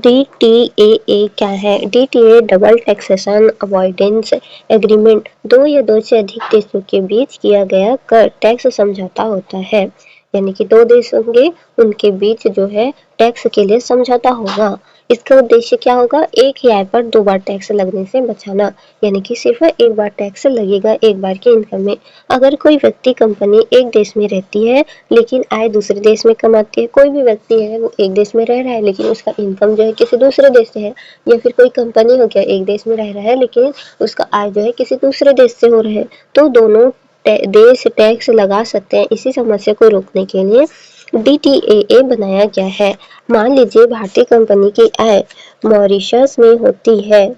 DTAA क्या है? DTA double taxation avoidance agreement दो या दो से अधिक देशों के बीच किया गया कर टैक्स समझौता होता है। यानी कि दो देश होंगे, उनके बीच जो है टैक्स के लिए समझौता होगा। इसका उद्देश्य क्या होगा? एक ही आय पर दो बार टैक्स लगने से बचाना। यानी कि सिर्फ एक बार टैक्स लगेगा एक बार के इनकम में। अगर कोई व्यक्ति कंपनी एक देश में रहती है लेकिन आय दूसरे देश में कमाती है, कोई भी व्यक्ति है वो एक देश में रह रहा है लेकिन उसका इनकम जो है किसी दूसरे देश से है, या फिर कोई कंपनी हो गया एक देश में रह रहा है लेकिन उसका आय जो है किसी दूसरे देश से हो रहा है, तो दोनों देश टैक्स लगा सकते हैं। इसी समस्या को रोकने के लिए DTAA बनाया गया है। मान लीजिए भारतीय कंपनी की आय मॉरिशस में होती है।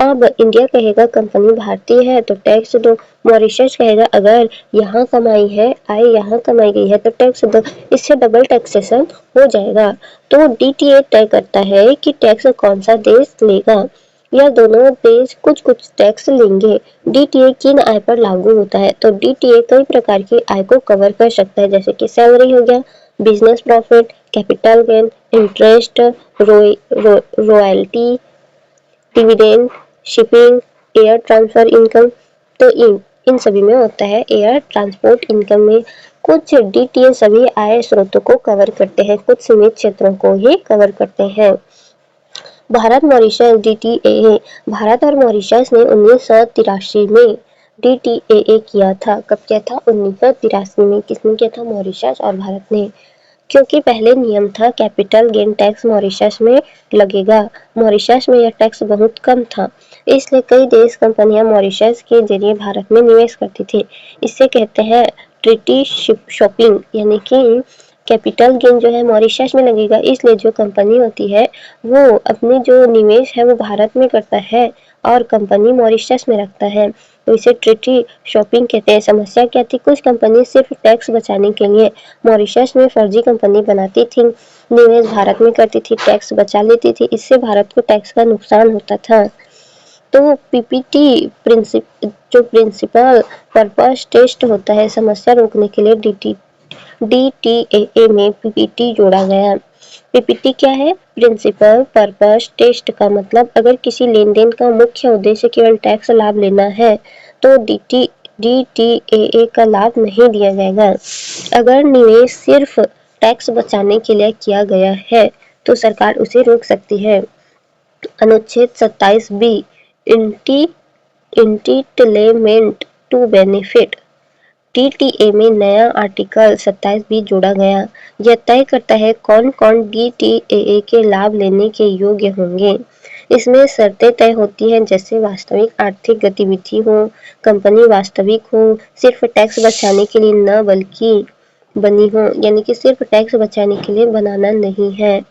अब इंडिया कहेगा कंपनी भारतीय है तो टैक्स दो, मॉरिशस कहेगा अगर यहाँ कमाई है, आय यहाँ कमाई गई है तो टैक्स दो। इससे डबल टैक्सेशन हो जाएगा। तो DTA तय करता है कि टैक्स कौन सा देश लेगा, या दोनों देश कुछ कुछ टैक्स लेंगे। DTA किन आय पर लागू होता है? तो DTA कई प्रकार की आय को कवर कर सकता है, जैसे कि सैलरी हो गया, business profit, capital gain, interest, royalty, dividend, shipping, air transfer income. तो इन सभी में होता है एयर ट्रांसपोर्ट इनकम में। कुछ DTA सभी आय स्रोतों को कवर करते हैं, कुछ सीमित क्षेत्रों को ही कवर करते हैं। भारत मॉरिशस DTAA, भारत और मॉरिशस ने 1983 में DTAA किया था। कब किया था? 1983 में। किसने किया था? मॉरिशस और भारत ने। क्योंकि पहले नियम था कैपिटल गेन टैक्स मॉरिशस में लगेगा, मॉरिशस में यह टैक्स बहुत कम था, इसलिए कई देश कंपनियां मॉरिशस के जरिए भारत में निवेश करती थी। इसे कहते हैं ट्रीटी शॉपिंग, यानी कि कैपिटल गेन जो है मॉरिशस में लगेगा, इसलिए जो कंपनी होती है वो अपनी जो निवेश है वो भारत में करता है और कंपनी मॉरिशस में रखता है, तो इसे ट्रीटी शॉपिंग कहते हैं। समस्या क्या थी? कुछ कंपनी सिर्फ टैक्स बचाने के लिए मॉरिशस में फर्जी कंपनी बनाती थी, निवेश भारत में करती थी, टैक्स बचा लेती थी, इससे भारत को टैक्स का नुकसान होता था। तो पीपीटी प्रिंसिपल पर्पस टेस्ट होता है, समस्या रोकने के लिए DTAA में PPT जोड़ा गया। PPT क्या है? प्रिंसिपल पर्पस टेस्ट का मतलब अगर किसी लेन देन का मुख्य उद्देश्य केवल टैक्स लाभ लेना है तो DTAA का लाभ नहीं दिया जाएगा। अगर निवेश सिर्फ टैक्स बचाने के लिए किया गया है तो सरकार उसे रोक सकती है। अनुच्छेद 27B इंटिटलेमेंट टू बेनिफिट, DTA में नया आर्टिकल 27B जोड़ा गया। यह तय करता है कौन कौन DTAA के लाभ लेने के योग्य होंगे। इसमें शर्तें तय होती हैं, जैसे वास्तविक आर्थिक गतिविधि हो, कंपनी वास्तविक हो, सिर्फ टैक्स बचाने के लिए न बल्कि बनी हो, यानी कि सिर्फ टैक्स बचाने के लिए बनाना नहीं है,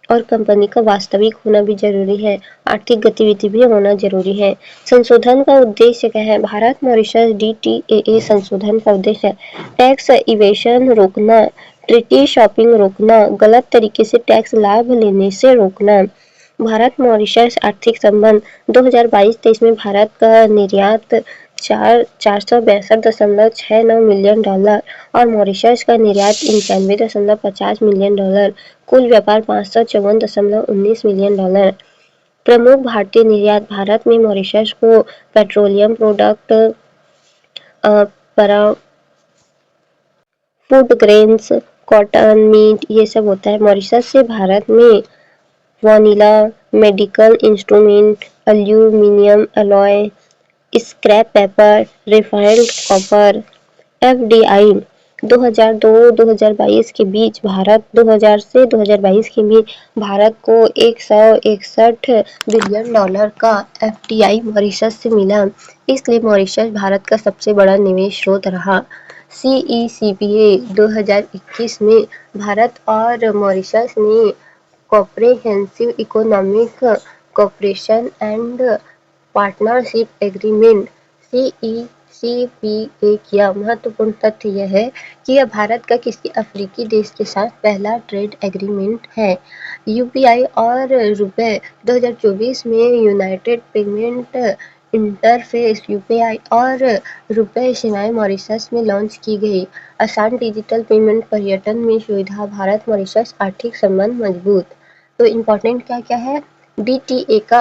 और कंपनी का वास्तविक होना भी जरूरी है, आर्थिक गतिविधि भी होना जरूरी है। संशोधन का उद्देश्य क्या है? भारत मॉरिशस DTAA संशोधन का उद्देश्य टैक्स इवेशन रोकना, ट्रीटी शॉपिंग रोकना, गलत तरीके से टैक्स लाभ लेने से रोकना। भारत मॉरिशस आर्थिक संबंध 2022-23 में भारत का निर्यात 462.69 मिलियन डॉलर और मॉरिशस का निर्यात 95.50 मिलियन डॉलर, कुल व्यापार 554.19 मिलियन डॉलर। प्रमुख भारतीय निर्यात, भारत में मॉरिशस को petroleum product, food grains, cotton, meat ये सब होता है। मॉरिशस से भारत में vanilla, medical instrument, aluminium alloy, scrap paper, refined copper. FDI 2002-2022 के बीच भारत 2000 से 2022 के बीच भारत को 161 बिलियन डॉलर का FDI मॉरिशस से मिला, इसलिए मॉरिशस भारत का सबसे बड़ा निवेश स्रोत रहा। CECPA 2021 में भारत और मॉरिशस ने comprehensive economic cooperation and partnership agreement CECPA किया। महत्वपूर्ण तथ्य यह है कि यह भारत का किसी अफ्रीकी देश के साथ पहला ट्रेड एग्रीमेंट है। UPI और रुपए 2024 में यूनाइटेड पेमेंट इंटरफेस UPI और रुपए सेवाएं मॉरिशस में लॉन्च की गई। आसान डिजिटल पेमेंट, पर्यटन में सुविधा, भारत मॉरिशस आर्थिक संबंध मजबूत। तो इम्पोर्टेंट क्या क्या है, DTA का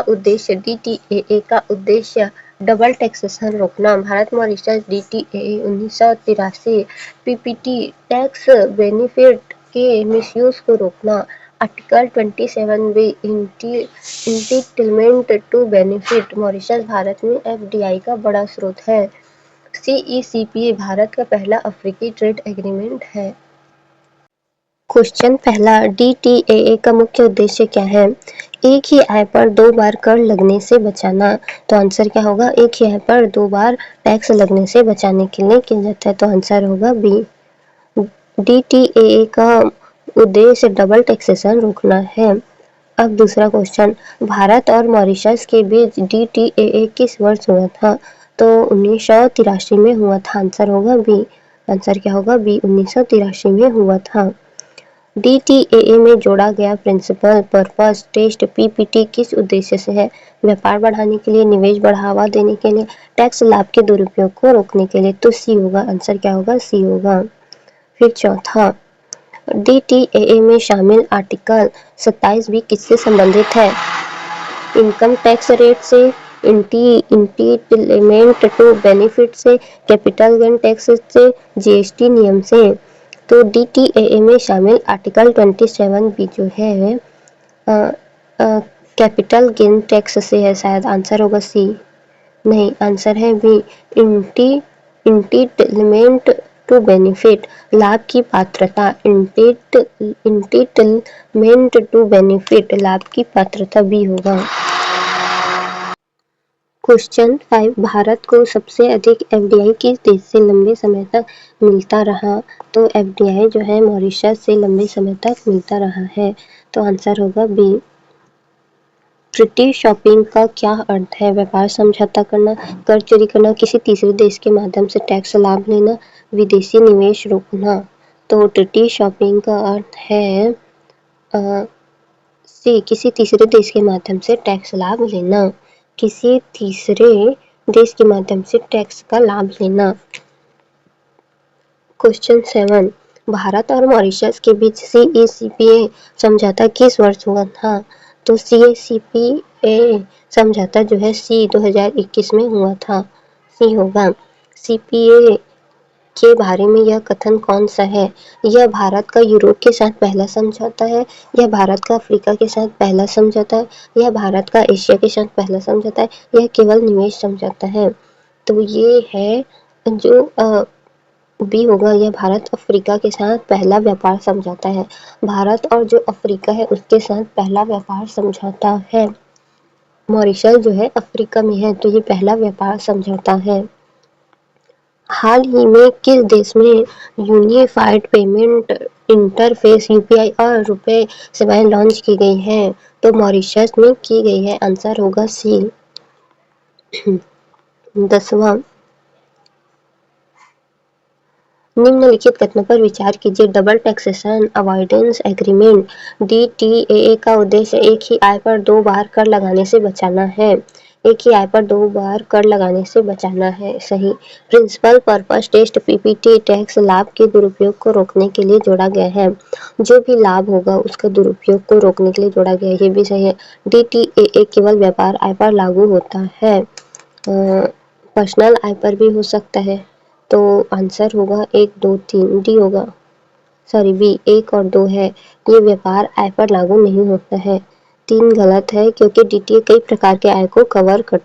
उद्देश्य डबल टैक्सेशन रोकना। Bharat Mauritius DTA 1983 PPT tax benefit के मिसयूज को रोकना। Article 27B entitlement to benefit, Mauritius Bharat में FDI का बड़ा स्रोत है। CECPA भारत का पहला अफ्रीकी ट्रेड एग्रीमेंट है। क्वेश्चन पहला, DTAA का मुख्य उद्देश्य क्या है? एक ही आय पर 2 बार कर लगने से बचाना। तो आंसर क्या होगा, एक ही आय पर 2 बार टैक्स लगने से बचाने के लिए किया जाता है। तो आंसर होगा बी। DTAA का उद्देश्य डबल टैक्सेशन रोकना है। अब दूसरा क्वेश्चन, भारत और मॉरिशस के बीच DTAA किस वर्ष हुआ था? तो 1983 में हुआ था। आंसर होगा बी। आंसर क्या होगा, बी, 1983 में हुआ था। DTAA में जोड़ा गया प्रिंसिपल पर्पस टेस्ट PPT किस उद्देश्य से है? व्यापार बढ़ाने के लिए, निवेश बढ़ावा देने के लिए, टैक्स लाभ के दुरुपयोग को रोकने के लिए। तो सी होगा। आंसर क्या होगा, सी होगा। फिर चौथा, DTAA में शामिल आर्टिकल 27B किससे संबंधित है? इनकम टैक्स रेट से, इंटिटलमेंट टू बेनिफिट से, कैपिटल गेन टैक्स से, GST नियम से। तो DTAA में शामिल आर्टिकल 27B जो है कैपिटल गेन टैक्स से है शायद। आंसर होगा सी। नहीं, आंसर है बी, इंटिटलमेंट टू बेनिफिट, लाभ की पात्रता। इंटिटलमेंट टू बेनिफिट, लाभ की पात्रता, बी होगा। क्वेश्चन 5, भारत को सबसे अधिक FDI किस देश से लंबे समय तक मिलता रहा? तो FDI जो है मॉरिशस से लंबे समय तक मिलता रहा है। तो आंसर होगा बी। ट्रिटी शॉपिंग का क्या अर्थ है? व्यापार समझौता करना, कर चोरी करना, किसी तीसरे देश के माध्यम से टैक्स लाभ लेना, विदेशी निवेश रोकना। तो ट्रिटी शॉपिंग का अर्थ है सी, किसी तीसरे देश के माध्यम से टैक्स लाभ लेना। किसी तीसरे देश के माध्यम से टैक्स का लाभ लेना। क्वेश्चन 7, भारत और मॉरिशस के बीच CECPA समझौता किस वर्ष हुआ था? तो CECPA समझौता जो है सी 2021 में हुआ था। सी होगा। CPA के बारे में यह कथन कौन सा है? यह भारत का यूरोप के साथ पहला समझौता है, यह भारत का अफ्रीका के साथ पहला समझौता है, यह भारत का एशिया के साथ पहला समझौता है, यह केवल निवेश समझौता है। तो ये है जो बी होगा, यह भारत अफ्रीका के साथ पहला व्यापार समझौता है। भारत और जो अफ्रीका है उसके साथ पहला व्यापार समझौता है। मॉरिशस जो है अफ्रीका में है, तो ये पहला व्यापार समझौता है। हाल ही में किस देश में यूनिफाइड पेमेंट इंटरफेस UPI और रुपए सेवाएं लॉन्च की गई हैं? तो मॉरिशस में की गई है। आंसर होगा सी। 10वां, निम्नलिखित कथनों पर विचार कीजिए। Double taxation avoidance agreement DTAA का उद्देश्य एक ही आय पर 2 बार कर लगाने से बचाना है। एक ही आय पर 2 बार कर लगाने से बचाना है, सही। Principal purpose test PPT tax लाभ के दुरुपयोग को रोकने के लिए जोड़ा गया है। जो भी लाभ होगा उसका दुरुपयोग को रोकने के लिए जोड़ा गया है, ये भी सही है। DTAA केवल व्यापार आय पर लागू होता है, पर्सनल आय पर भी हो सकता है। तो आंसर होगा 1, 2, 3, डी होगा। सॉरी, बी 1 और 2 है, ये व्यापार आय पर लागू नहीं होता है। 3 गलत है क्योंकि DTA कई प्रकार के आय को कवर करता है।